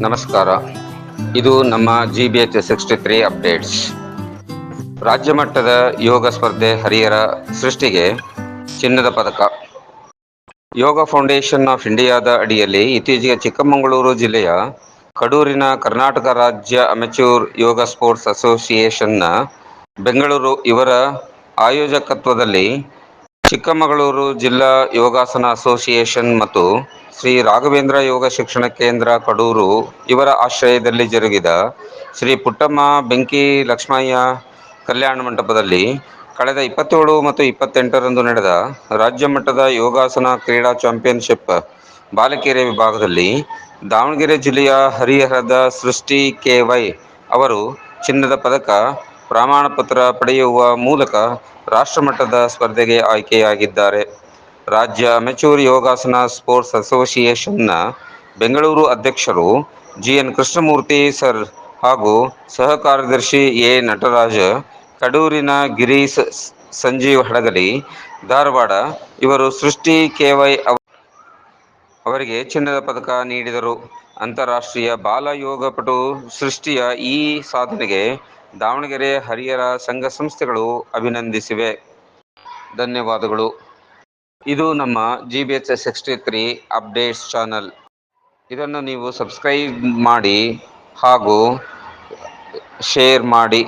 ನಮಸ್ಕಾರ. ಇದು ನಮ್ಮ GBH63 ಅಪ್ಡೇಟ್ಸ್. ರಾಜ್ಯ ಮಟ್ಟದ ಯೋಗ ಸ್ಪರ್ಧೆ ಹರಿಹರ ಸೃಷ್ಟಿಗೆ ಚಿನ್ನದ ಪದಕ. ಯೋಗ ಫೌಂಡೇಶನ್ ಆಫ್ ಇಂಡಿಯಾದ ಅಡಿಯಲ್ಲಿ ಇತ್ತೀಚೆಗೆ ಚಿಕ್ಕಮಗಳೂರು ಜಿಲ್ಲೆಯ ಕಡೂರಿನ ಕರ್ನಾಟಕ ರಾಜ್ಯ ಅಮೆಚೂರ್ ಯೋಗ ಸ್ಪೋರ್ಟ್ಸ್ ಅಸೋಸಿಯೇಷನ್ನ ಬೆಂಗಳೂರು ಇವರ ಆಯೋಜಕತ್ವದಲ್ಲಿ ಚಿಕ್ಕಮಗಳೂರು ಜಿಲ್ಲಾ ಯೋಗಾಸನ ಅಸೋಸಿಯೇಷನ್ ಮತ್ತು ಶ್ರೀ ರಾಘವೇಂದ್ರ ಯೋಗ ಶಿಕ್ಷಣ ಕೇಂದ್ರ ಕಡೂರು ಇವರ ಆಶ್ರಯದಲ್ಲಿ ಜರುಗಿದ ಶ್ರೀ ಪುಟ್ಟಮ್ಮ ಬೆಂಕಿ ಲಕ್ಷ್ಮಯ್ಯ ಕಲ್ಯಾಣ ಮಂಟಪದಲ್ಲಿ ಕಳೆದ 27 ಮತ್ತು 28ರಂದು ನಡೆದ ರಾಜ್ಯ ಮಟ್ಟದ ಯೋಗಾಸನ ಕ್ರೀಡಾ ಚಾಂಪಿಯನ್ಶಿಪ್ ಬಾಲಕಿಯರ ವಿಭಾಗದಲ್ಲಿ ದಾವಣಗೆರೆ ಜಿಲ್ಲೆಯ ಹರಿಹರದ ಸೃಷ್ಟಿ KY ಅವರು ಚಿನ್ನದ ಪದಕ ಪ್ರಮಾಣ ಪತ್ರ ಪಡೆಯುವ ಮೂಲಕ ರಾಷ್ಟ್ರಮಟ್ಟದ ಸ್ಪರ್ಧೆಗೆ ಆಯ್ಕೆಯಾಗಿದ್ದಾರೆ. ರಾಜ್ಯ ಅಮೆಚೂರ್ ಯೋಗಾಸನ ಸ್ಪೋರ್ಟ್ಸ್ ಅಸೋಸಿಯೇಷನ್ನ ಬೆಂಗಳೂರು ಅಧ್ಯಕ್ಷರು GN ಕೃಷ್ಣಮೂರ್ತಿ ಸರ್ ಹಾಗೂ ಸಹ ಕಾರ್ಯದರ್ಶಿ A ನಟರಾಜ, ಕಡೂರಿನ ಗಿರೀಶ್ ಸಂಜೀವ್ ಹಡಗಲಿ, ಧಾರವಾಡ ಇವರು ಸೃಷ್ಟಿ KY ಅವರಿಗೆ ಚಿನ್ನದ ಪದಕ ನೀಡಿದರು. ಅಂತಾರಾಷ್ಟ್ರೀಯ ಬಾಲ ಯೋಗ ಪಟು ಸೃಷ್ಟಿಯ ಈ ಸಾಧನೆಗೆ ದಾವಣಗೆರೆ ಹರಿಹರ ಸಂಘ ಸಂಸ್ಥೆಗಳು ಅಭಿನಂದಿಸಿವೆ. ಧನ್ಯವಾದಗಳು. ಇದು ನಮ್ಮ GBH63 ಅಪ್ಡೇಟ್ಸ್ ಚಾನಲ್. ಇದನ್ನು ನೀವು ಸಬ್ಸ್ಕ್ರೈಬ್ ಮಾಡಿ ಹಾಗೂ ಶೇರ್ ಮಾಡಿ.